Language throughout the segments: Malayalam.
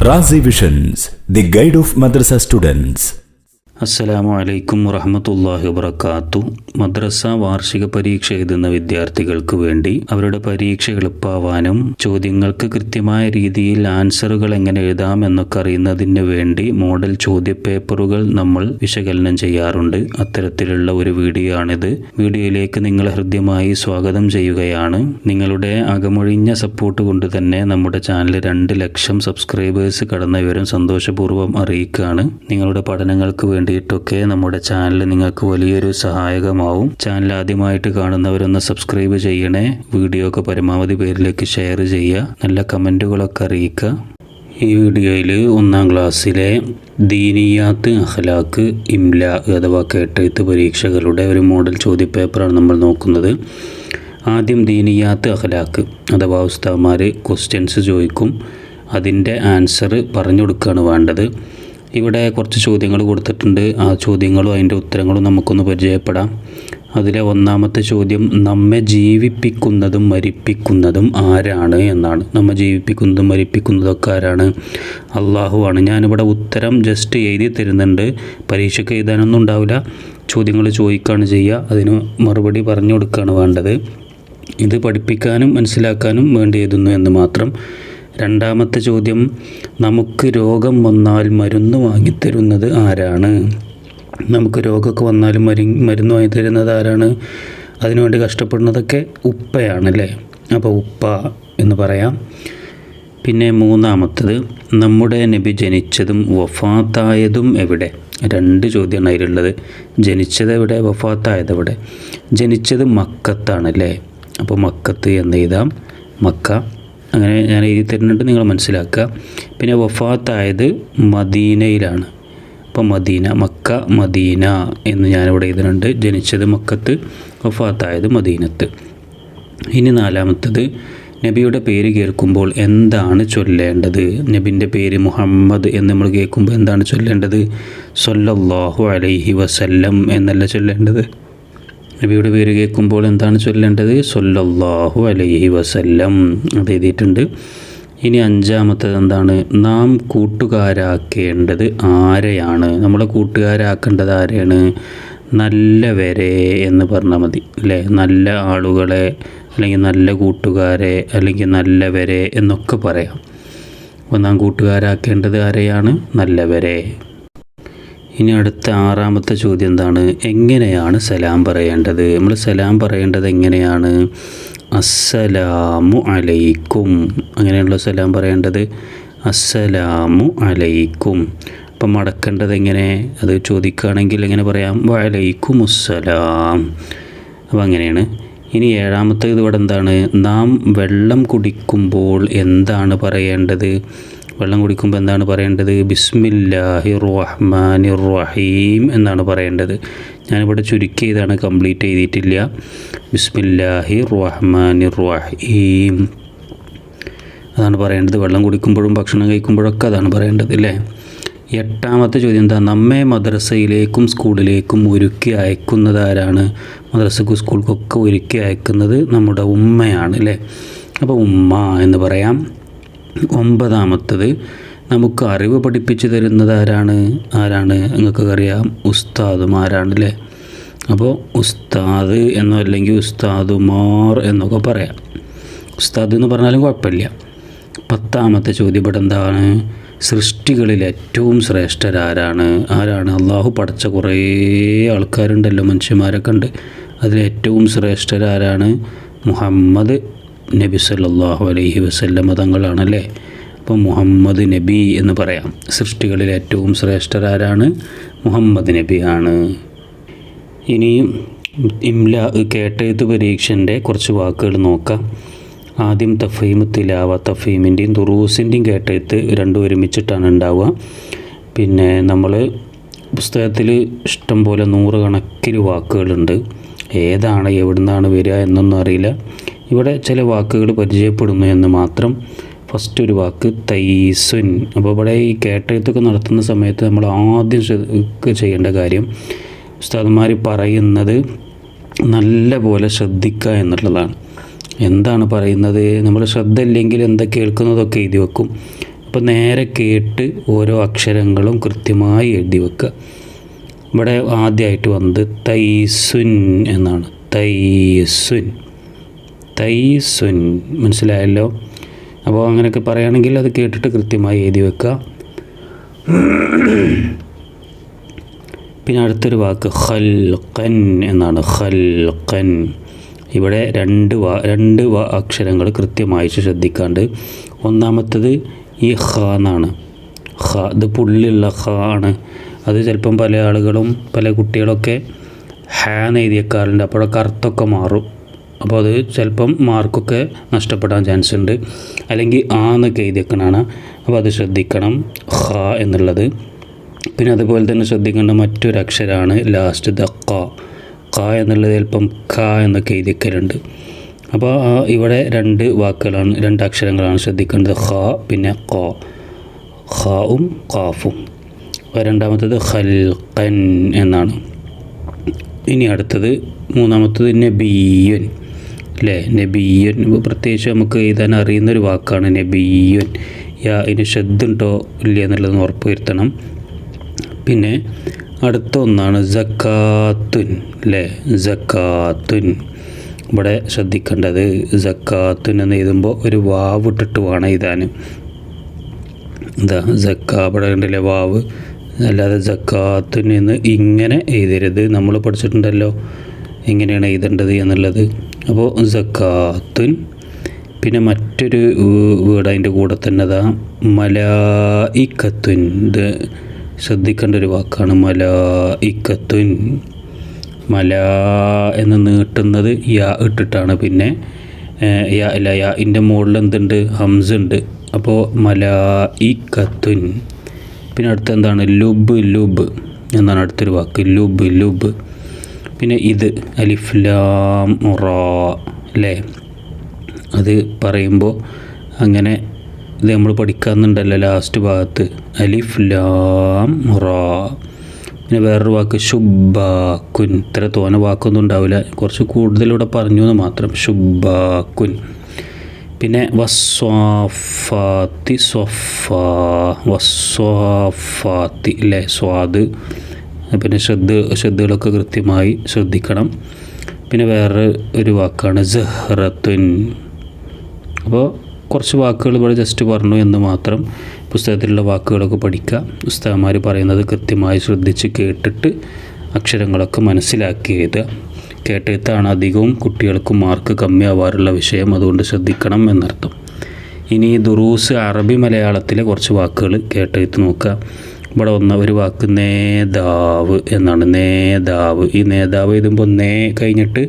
Razi Visions, the guide of madrasa students. അസ്സലാമു അലൈക്കും വറഹ്മത്തുള്ളാഹി വബറകാതുഹു. മദ്രസ വാർഷിക പരീക്ഷ എഴുതുന്ന വിദ്യാർത്ഥികൾക്ക് വേണ്ടി അവരുടെ പരീക്ഷ എളുപ്പമാവാനും ചോദ്യങ്ങൾക്ക് കൃത്യമായ രീതിയിൽ ആൻസറുകൾ എങ്ങനെ എഴുതാം എന്നൊക്കെ അറിയുന്നതിന് വേണ്ടി മോഡൽ ചോദ്യപേപ്പറുകൾ നമ്മൾ വിശകലനം ചെയ്യാറുണ്ട്. അത്തരത്തിലുള്ള ഒരു വീഡിയോ ആണിത്. വീഡിയോയിലേക്ക് നിങ്ങളെ ഹൃദ്യമായി സ്വാഗതം ചെയ്യുകയാണ്. നിങ്ങളുടെ അകമൊഴിഞ്ഞ സപ്പോർട്ട് കൊണ്ട് തന്നെ നമ്മുടെ ചാനൽ 2 ലക്ഷം സബ്സ്ക്രൈബേഴ്സ് കടന്ന വിവരം സന്തോഷപൂർവ്വം അറിയിക്കുകയാണ്. നിങ്ങളുടെ പഠനങ്ങൾക്ക് വേണ്ടിയിട്ടൊക്കെ നമ്മുടെ ചാനൽ നിങ്ങൾക്ക് വലിയൊരു സഹായകമാവും. ചാനൽ ആദ്യമായിട്ട് കാണുന്നവരൊന്ന് സബ്സ്ക്രൈബ് ചെയ്യണേ. വീഡിയോ ഒക്കെ പരമാവധി പേരിലേക്ക് ഷെയർ ചെയ്യുക. നല്ല കമൻറ്റുകളൊക്കെ അറിയിക്കുക. ഈ വീഡിയോയിൽ 1-ാം ക്ലാസ്സിലെ ദീനിയാത്ത്, അഖ്ലാഖ്, ഇംല അഥവാ കേട്ടെഴുത്ത് പരീക്ഷകളുടെ ഒരു മോഡൽ ചോദ്യപേപ്പറാണ് നമ്മൾ നോക്കുന്നത്. ആദ്യം ദീനിയാത്ത്, അഖ്ലാഖ് അഥവാ ഉസ്താദ്മാർ ക്വസ്റ്റ്യൻസ് ചോദിക്കും. അതിൻ്റെ ആൻസർ പറഞ്ഞു കൊടുക്കുകയാണ് വേണ്ടത്. ഇവിടെ കുറച്ച് ചോദ്യങ്ങൾ കൊടുത്തിട്ടുണ്ട്. ആ ചോദ്യങ്ങളും അതിൻ്റെ ഉത്തരങ്ങളും നമുക്കൊന്ന് പരിചയപ്പെടാം. അതിലെ 1-ാമത്തെ ചോദ്യം, നമ്മെ ജീവിപ്പിക്കുന്നതും മരിപ്പിക്കുന്നതും ആരാണ് എന്നാണ്. നമ്മെ ജീവിപ്പിക്കുന്നതും മരിപ്പിക്കുന്നതൊക്കെ ആരാണ്? അള്ളാഹുവാണ്. ഞാനിവിടെ ഉത്തരം ജസ്റ്റ് എഴുതി തരുന്നുണ്ട്. പരീക്ഷയ്ക്ക് എഴുതാനൊന്നും ഉണ്ടാവില്ല. ചോദ്യങ്ങൾ ചോദിക്കുകയാണ് ചെയ്യുക. അതിന് മറുപടി പറഞ്ഞു കൊടുക്കുകയാണ് വേണ്ടത്. ഇത് പഠിപ്പിക്കാനും മനസ്സിലാക്കാനും വേണ്ടി എഴുതുന്നു എന്ന് മാത്രം. 2-ാമത്തെ ചോദ്യം, നമുക്ക് രോഗം വന്നാൽ മരുന്ന് വാങ്ങിത്തരുന്നത് ആരാണ്? നമുക്ക് രോഗമൊക്കെ വന്നാലും മരുന്ന് വാങ്ങിത്തരുന്നത് ആരാണ്? അതിനുവേണ്ടി കഷ്ടപ്പെടുന്നതൊക്കെ ഉപ്പയാണല്ലേ. അപ്പോൾ ഉപ്പ എന്ന് പറയാം. പിന്നെ 3-ാമത്തത്, നമ്മുടെ നബി ജനിച്ചതും വഫാത്തായതും എവിടെ? 2 ചോദ്യമാണ് അതിലുള്ളത്. ജനിച്ചത് എവിടെ, വഫാത്തായത് എവിടെ? ജനിച്ചത് മക്കത്താണല്ലേ. അപ്പോൾ മക്കത്ത് എന്ന് എഴുതാം, മക്ക. അങ്ങനെ ഞാൻ എഴുതി തരുന്നുണ്ട്, നിങ്ങൾ മനസ്സിലാക്കുക. പിന്നെ വഫാത്തായത് മദീനയിലാണ്. അപ്പോൾ മദീന, മക്ക, മദീന എന്ന് ഞാനിവിടെ എഴുതുന്നുണ്ട്. ജനിച്ചത് മക്കത്ത്, വഫാത്തായത് മദീനത്ത്. ഇനി 4-ാമത്തത്, നബിയുടെ പേര് കേൾക്കുമ്പോൾ എന്താണ് ചൊല്ലേണ്ടത്? നബിൻ്റെ പേര് മുഹമ്മദ് എന്ന് നമ്മൾ കേൾക്കുമ്പോൾ എന്താണ് ചൊല്ലേണ്ടത്? സ്വല്ലല്ലാഹു അലൈഹി വസല്ലം എന്നല്ല ചൊല്ലേണ്ടത്. നബിയുടെ പേര് കേൾക്കുമ്പോൾ എന്താണ് ചൊല്ലേണ്ടത്? സ്വല്ലല്ലാഹു അലൈഹി വസല്ലം. അത് എഴുതിയിട്ടുണ്ട്. ഇനി 5-ാമത്തത് എന്താണ്? നാം കൂട്ടുകാരാക്കേണ്ടത് ആരെയാണ്? നമ്മളെ കൂട്ടുകാരാക്കേണ്ടത് ആരെയാണ്? നല്ലവരെ എന്ന് പറഞ്ഞാൽ മതി അല്ലേ. നല്ല ആളുകളെ അല്ലെങ്കിൽ നല്ല കൂട്ടുകാരെ അല്ലെങ്കിൽ നല്ലവരെ എന്നൊക്കെ പറയാം. അപ്പോൾ നാം കൂട്ടുകാരാക്കേണ്ടത് ആരെയാണ്? നല്ലവരെ. ഇനി അടുത്ത 6-ാമത്തെ ചോദ്യം എന്താണ്? എങ്ങനെയാണ് സലാം പറയേണ്ടത്? നമ്മൾ സലാം പറയേണ്ടത് എങ്ങനെയാണ്? അസ്സലാമു അലൈക്കും. അങ്ങനെയുള്ള സലാം പറയേണ്ടത് അസ്സലാമു അലൈക്കും. അപ്പം മടക്കേണ്ടത് എങ്ങനെ? അത് ചോദിക്കുകയാണെങ്കിൽ എങ്ങനെ പറയാം? വഅലൈക്കും അസ്സലാം. അപ്പോൾ അങ്ങനെയാണ്. ഇനി 7-ാമത്തേത് ഇവിടെ എന്താണ്? നാം വെള്ളം കുടിക്കുമ്പോൾ എന്താണ് പറയേണ്ടത്? വെള്ളം കുടിക്കുമ്പോൾ എന്താണ് പറയേണ്ടത്? ബിസ്മില്ലാഹിർ റഹ്മാനിർ റഹീം എന്നാണ് പറയേണ്ടത്. ഞാനിവിടെ ചുരുക്കി ഇതാണ്, കംപ്ലീറ്റ് ചെയ്തിട്ടില്ല. ബിസ്മില്ലാഹിർ റഹ്മാനിർ റഹീം അതാണ് പറയേണ്ടത്. വെള്ളം കുടിക്കുമ്പോഴും ഭക്ഷണം കഴിക്കുമ്പോഴൊക്കെ അതാണ് പറയേണ്ടത് അല്ലേ. 8-ാമത്തെ ചോദ്യം എന്താ? നമ്മെ മദ്രസയിലേക്കും സ്കൂളിലേക്കും ഒരുക്കി അയക്കുന്നത് ആരാണ്? മദ്രസക്കും സ്കൂൾക്കൊക്കെ ഒരുക്കി അയക്കുന്നത് നമ്മുടെ ഉമ്മയാണ് അല്ലേ. അപ്പോൾ ഉമ്മ എന്ന് പറയാം. 9-ാമത്തത്, നമുക്ക് അറിവ് പഠിപ്പിച്ചു തരുന്നത് ആരാണ്? നിങ്ങൾക്ക് അറിയാം, ഉസ്താദുമാരാണ് അല്ലേ. അപ്പോൾ ഉസ്താദ് എന്നോ അല്ലെങ്കിൽ ഉസ്താദുമാർ എന്നൊക്കെ പറയാം. ഉസ്താദ് എന്ന് പറഞ്ഞാലും കുഴപ്പമില്ല. 10-ാമത്തെ ചോദ്യം ഇവിടെ എന്താണ്? സൃഷ്ടികളിൽ ഏറ്റവും ശ്രേഷ്ഠരാരാണ്? അള്ളാഹു പടച്ച കുറേ ആൾക്കാരുണ്ടല്ലോ, മനുഷ്യന്മാരൊക്കെ ഉണ്ട്. അതിലേറ്റവും ശ്രേഷ്ഠരാരാണ്? മുഹമ്മദ് നബി സല്ലല്ലാഹു അലൈഹി വസല്ലം തങ്ങളാണല്ലേ. അപ്പോൾ മുഹമ്മദ് നബി എന്ന് പറയാം. സൃഷ്ടികളിൽ ഏറ്റവും ശ്രേഷ്ഠരാരാണ്? മുഹമ്മദ് നബിയാണ്. ഇനി ഇംല കേട്ടെഴുത്ത് പരീക്ഷൻ്റെ കുറച്ച് വാക്കുകൾ നോക്കാം. ആദ്യം തഫീം തിലാവ. തഫീമിൻ്റെയും ദുറൂസിൻ്റെയും കേട്ടെഴുത്ത് രണ്ടും ഒരുമിച്ചിട്ടാണ് ഉണ്ടാവുക. പിന്നെ നമ്മൾ പുസ്തകത്തിൽ ഇഷ്ടം പോലെ 100 കണക്കിന് വാക്കുകളുണ്ട്. ഏതാണ് എവിടുന്നാണ് വരിക എന്നൊന്നും അറിയില്ല. ഇവിടെ ചില വാക്കുകൾ പരിചയപ്പെടുന്നു എന്ന് മാത്രം. ഫസ്റ്റ് ഒരു വാക്ക് തൈസുൻ. അപ്പോൾ ഇവിടെ ഈ കേട്ടെഴുത്തൊക്കെ നടത്തുന്ന സമയത്ത് നമ്മൾ ആദ്യം ചെയ്യേണ്ട കാര്യം ഉസ്താദന്മാർ പറയുന്നത് നല്ല പോലെ ശ്രദ്ധിക്കുക എന്നുള്ളതാണ്. എന്താണ് പറയുന്നത്? നമ്മൾ ശ്രദ്ധ ഇല്ലെങ്കിൽ എന്താ കേൾക്കുന്നതൊക്കെ എഴുതി വെക്കും. അപ്പോൾ നേരെ കേട്ട് ഓരോ അക്ഷരങ്ങളും കൃത്യമായി എഴുതി വെക്കുക. ഇവിടെ ആദ്യമായിട്ട് വന്നത് തൈസുൻ എന്നാണ്. തൈസുൻ, തൈസുൻ, മനസ്സിലായല്ലോ. അപ്പോൾ അങ്ങനെയൊക്കെ പറയുകയാണെങ്കിൽ അത് കേട്ടിട്ട് കൃത്യമായി എഴുതി വെക്കുക. പിന്നെ അടുത്തൊരു വാക്ക് ഖൽഖൻ എന്നാണ്. ഖൽഖൻ, ഇവിടെ രണ്ട് അക്ഷരങ്ങൾ കൃത്യമായി ശ്രദ്ധിക്കാണ്ട്. ഒന്നാമത്തത് ഈ ഖ എന്നാണ്. ഖ, ഇത് പുള്ളിയുള്ള ഖ ആണ്. അത് ചിലപ്പം പല ആളുകളും പല കുട്ടികളൊക്കെ ഹാ എന്ന് എഴുതിയേക്കാറുണ്ട്. അപ്പോഴൊക്കെ അർത്ഥമൊക്കെ മാറും. അപ്പോൾ അത് ചിലപ്പം മാർക്കൊക്കെ നഷ്ടപ്പെടാൻ ചാൻസ് ഉണ്ട്. അല്ലെങ്കിൽ ആ എന്നൊക്കെ എഴുതിയേക്കണതാണ്. അപ്പോൾ അത് ശ്രദ്ധിക്കണം, ഖ എന്നുള്ളത്. പിന്നെ അതുപോലെ തന്നെ ശ്രദ്ധിക്കേണ്ട മറ്റൊരു അക്ഷരമാണ് ലാസ്റ്റ് ഖ എന്നുള്ളത് ചിലപ്പം ഖ എന്നൊക്കെ എഴുതിക്കലുണ്ട്. അപ്പോൾ ഇവിടെ രണ്ട് അക്ഷരങ്ങളാണ് ശ്രദ്ധിക്കേണ്ടത്, ഖ പിന്നെ ഖ, ഖാവും ഖാഫും. രണ്ടാമത്തത് ഖൽഖൻ എന്നാണ്. ഇനി അടുത്തത് മൂന്നാമത്തത് നബിയുൻ അല്ലേ. നബിയുൻ പ്രത്യേകിച്ച് നമുക്ക് എഴുതാൻ അറിയുന്നൊരു വാക്കാണ് നബിയുൻ. ഇതിന് ശ്രദ്ധുണ്ടോ ഇല്ല എന്നുള്ളതെന്ന് ഉറപ്പ് വരുത്തണം. പിന്നെ അടുത്ത ഒന്നാണ് സക്കാത്തുൻ അല്ലേ. സക്കാത്തുൻ, ഇവിടെ ശ്രദ്ധിക്കേണ്ടത് സക്കാത്തുൻ എന്ന് എഴുതുമ്പോൾ ഒരു വാവ് ഇട്ടിട്ട് വേണം എഴുതാൻ. ഇവിടെ ഉണ്ടല്ലേ വാവ്, അല്ലാതെ സക്കാത്തുൻ എന്ന് ഇങ്ങനെ എഴുതരുത്. നമ്മൾ പഠിച്ചിട്ടുണ്ടല്ലോ എങ്ങനെയാണ് എഴുതേണ്ടത് എന്നുള്ളത്. അപ്പോൾ സക്കാത്തുൻ. പിന്നെ മറ്റൊരു വേർഡ് അതിൻ്റെ കൂടെ തന്നെ മലായിക്കത്തുൻ. ഇത് ശ്രദ്ധിക്കേണ്ട ഒരു വാക്കാണ് മലായിക്കത്തുൻ. മലാ എന്ന് നീട്ടുന്നത് യാ ഇട്ടിട്ടാണ്. പിന്നെ യാൻ്റെ മുകളിൽ എന്തുണ്ട്, ഹംസ ഉണ്ട്. അപ്പോൾ മലായിക്കത്തുൻ. പിന്നെ അടുത്ത എന്താണ്, ലുബ് എന്നാണ് അടുത്തൊരു വാക്ക്, ലുബ്. പിന്നെ ഇത് അലിഫ് ലാം റാ അല്ലേ. അത് പറയുമ്പോൾ അങ്ങനെ ഇത് നമ്മൾ പഠിക്കാറുണ്ടല്ലോ ലാസ്റ്റ് ഭാഗത്ത്, അലിഫ് ലാം റാ. പിന്നെ വേറൊരു വാക്ക് ശുബാക്കുൻ. ഇത്ര തോന വാക്കൊന്നും ഉണ്ടാവില്ല, കുറച്ച് കൂടുതലിവിടെ പറഞ്ഞു എന്ന് മാത്രം. ശുബാക്കുൻ. പിന്നെ വസ്വാഫാത്തി, വസ്വാഫാത്തി അല്ലേ, സ്വാദ്. പിന്നെ ശ്രദ്ധകളൊക്കെ കൃത്യമായി ശ്രദ്ധിക്കണം. പിന്നെ വേറെ ഒരു വാക്കാണ് സഹ്റത്തുൻ. അപ്പോൾ കുറച്ച് വാക്കുകൾ ഇവിടെ ജസ്റ്റ് പറഞ്ഞു എന്ന് മാത്രം. പുസ്തകത്തിലുള്ള വാക്കുകളൊക്കെ പഠിക്കുക. ഉസ്താദന്മാർ പറയുന്നത് കൃത്യമായി ശ്രദ്ധിച്ച് കേട്ടിട്ട് അക്ഷരങ്ങളൊക്കെ മനസ്സിലാക്കി എഴുതുക. കേട്ടെഴുത്താണ് അധികവും കുട്ടികൾക്ക് മാർക്ക് കമ്മിയാവാറുള്ള വിഷയം, അതുകൊണ്ട് ശ്രദ്ധിക്കണം എന്നർത്ഥം. ഇനി ദുറൂസ് അറബി മലയാളത്തിലെ കുറച്ച് വാക്കുകൾ കേട്ടെഴുത്ത് നോക്കുക. ഇവിടെ ഒരു വാക്ക് നേതാവ് എന്നാണ്. നേതാവ്. ഈ നേതാവ് എഴുതുമ്പോൾ നേ കഴിഞ്ഞിട്ട്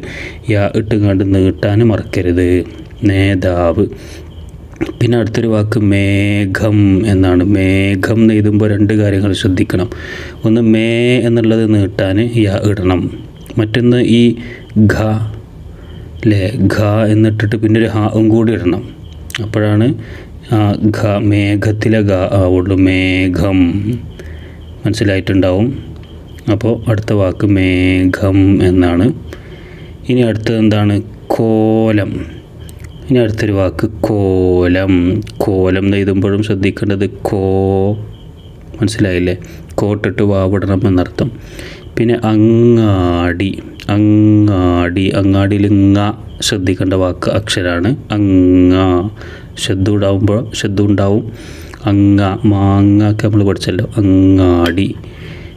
യാ ഇട്ടുകൊണ്ട് നീട്ടാൻ മറക്കരുത്. നേതാവ്. പിന്നെ അടുത്തൊരു വാക്ക് മേഘം എന്നാണ്. മേഘം എന്ന് എഴുതുമ്പോൾ രണ്ട് കാര്യങ്ങൾ ശ്രദ്ധിക്കണം. ഒന്ന് മേ എന്നുള്ളത് നീട്ടാൻ യാ ഇടണം. മറ്റൊന്ന് ഈ ഘ അല്ലേ, ഘ എന്നിട്ടിട്ട് പിന്നെ ഒരു ഹാവും കൂടി ഇടണം. അപ്പോഴാണ് ഘ, മേഘത്തിലെ ഘ ആവുള്ളൂ. മേഘം. മനസ്സിലായിട്ടുണ്ടാവും. അപ്പോൾ അടുത്ത വാക്ക് മേഘം എന്നാണ്. ഇനി അടുത്തത് എന്താണ്, കോലം. ഇനി അടുത്തൊരു വാക്ക് കോലം. കോലം എന്ന് എഴുതുമ്പോഴും ശ്രദ്ധിക്കേണ്ടത് മനസ്സിലായില്ലേ, കോട്ടിട്ട് വാവിടണം എന്നർത്ഥം. പിന്നെ അങ്ങാടി. അങ്ങാടിയിൽ ശ്രദ്ധിക്കേണ്ട വാക്ക് അക്ഷരമാണ് ശബ്ദം ഉണ്ടാവും. മാങ്ങ ഒക്കെ നമ്മൾ പഠിച്ചല്ലോ, അങ്ങാടി.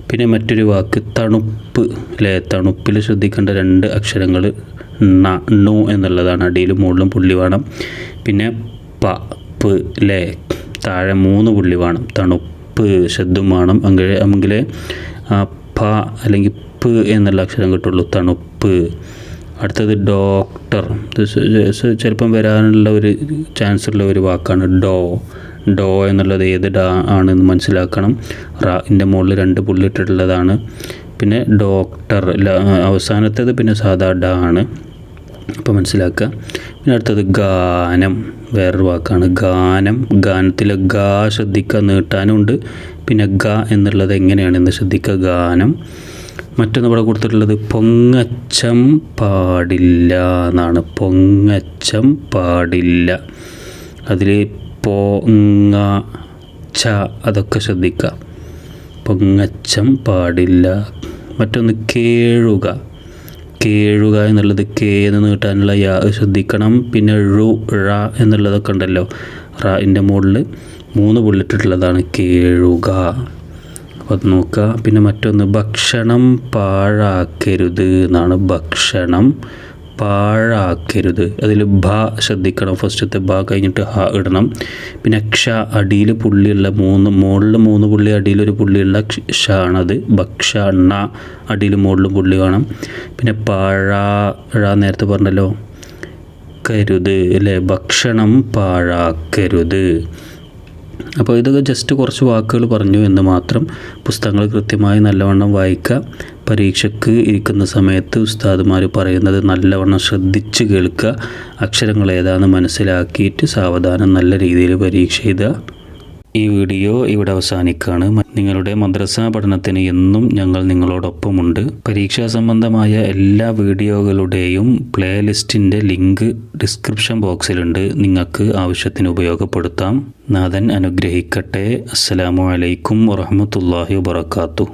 പിന്നെ മറ്റൊരു വാക്ക് തണുപ്പ് അല്ലേ. തണുപ്പിൽ ശ്രദ്ധിക്കേണ്ട രണ്ട് അക്ഷരങ്ങൾ നു എന്നുള്ളതാണ്. അടിയിലും മുകളിലും പുള്ളി വേണം. പിന്നെ പ്പ് അല്ലേ, താഴെ 3 പുള്ളി വേണം. തണുപ്പ് ശബ്ദം വേണം, എങ്കിലേ പ അല്ലെങ്കിൽ പ്പ് എന്നുള്ള അക്ഷരം കിട്ടുള്ളൂ. തണുപ്പ്. അടുത്തത് ഡോക്ടർ. ചിലപ്പം വരാനുള്ള ഒരു ചാൻസ് ഉള്ള ഒരു വാക്കാണ് ഡോ എന്നുള്ളത് ഏത് ഡാ ആണെന്ന് മനസ്സിലാക്കണം. റാൻ്റെ മുകളിൽ 2 പുള്ളിട്ടിട്ടുള്ളതാണ്. പിന്നെ ഡോക്ടർ അവസാനത്തേത് പിന്നെ സാധാ ഡാ ആണ്. അപ്പോൾ മനസ്സിലാക്കുക. പിന്നെ അടുത്തത് ഗാനം. വേറൊരു വാക്കാണ് ഗാനം. ഗാനത്തിലെ ഗാ ശ്രദ്ധിക്കുക, നീട്ടാനുണ്ട്. പിന്നെ ഗ എന്നുള്ളത് എങ്ങനെയാണെന്ന് ശ്രദ്ധിക്കുക, ഗാനം. മറ്റൊന്ന് ഇവിടെ കൊടുത്തിട്ടുള്ളത് പൊങ്ങച്ചം പാടില്ല എന്നാണ്. പൊങ്ങച്ചം പാടില്ല. അതിൽ ച അതൊക്കെ ശ്രദ്ധിക്കുക. പൊങ്ങച്ചം പാടില്ല. മറ്റൊന്ന് കേഴുക. കേഴുക എന്നുള്ളത് കേ എന്ന് നീട്ടാനുള്ള യാ ശ്രദ്ധിക്കണം. പിന്നെ ഴ എന്നുള്ളതൊക്കെ ഉണ്ടല്ലോ, റാൻ്റെ മുകളിൽ 3 പുള്ളിട്ടിട്ടുള്ളതാണ് കേഴുക. അപ്പോൾ അത് നോക്കുക. പിന്നെ മറ്റൊന്ന് ഭക്ഷണം പാഴാക്കരുത് എന്നാണ്. ഭക്ഷണം പാഴാക്കരുത്. അതിൽ ഭ ശ്രദ്ധിക്കണം. ഫസ്റ്റത്തെ ഭ കഴിഞ്ഞിട്ട് ഹ ഇടണം. പിന്നെ ക്ഷ അടിയിൽ പുള്ളിയുള്ള മുകളിൽ 3 പുള്ളി അടിയിലൊരു പുള്ളിയുള്ള ക്ഷ ആണത്. ഭക്ഷണ അടിയിൽ മുകളിലും പുള്ളി വേണം. പിന്നെ പാഴ നേരത്തെ പറഞ്ഞല്ലോ, കരുത് അല്ലേ, ഭക്ഷണം പാഴാക്കരുത്. അപ്പോൾ ഇതൊക്കെ ജസ്റ്റ് കുറച്ച് വാക്കുകൾ പറഞ്ഞു എന്ന് മാത്രം. പുസ്തകങ്ങൾ കൃത്യമായി നല്ലവണ്ണം വായിക്കുക. പരീക്ഷയ്ക്ക് ഇരിക്കുന്ന സമയത്ത് ഉസ്താദുമാർ പറയുന്നത് നല്ലവണ്ണം ശ്രദ്ധിച്ച് കേൾക്കുക. അക്ഷരങ്ങൾ ഏതാണെന്ന് മനസ്സിലാക്കിയിട്ട് സാവധാനം നല്ല രീതിയിൽ പരീക്ഷ എഴുതുക. ഈ വീഡിയോ ഇവിടെ അവസാനിക്കുകയാണ്. നിങ്ങളുടെ മദ്രസ പഠനത്തിന് എന്നും ഞങ്ങൾ നിങ്ങളോടൊപ്പമുണ്ട്. പരീക്ഷാ സംബന്ധമായ എല്ലാ വീഡിയോകളുടെയും പ്ലേലിസ്റ്റിൻ്റെ ലിങ്ക് ഡിസ്ക്രിപ്ഷൻ ബോക്സിലുണ്ട്. നിങ്ങൾക്ക് ആവശ്യത്തിന് ഉപയോഗപ്പെടുത്താം. നാഥൻ അനുഗ്രഹിക്കട്ടെ. അസ്സലാമു അലൈക്കും വറഹ്മത്തുള്ളാഹി വബറകാതുഹു.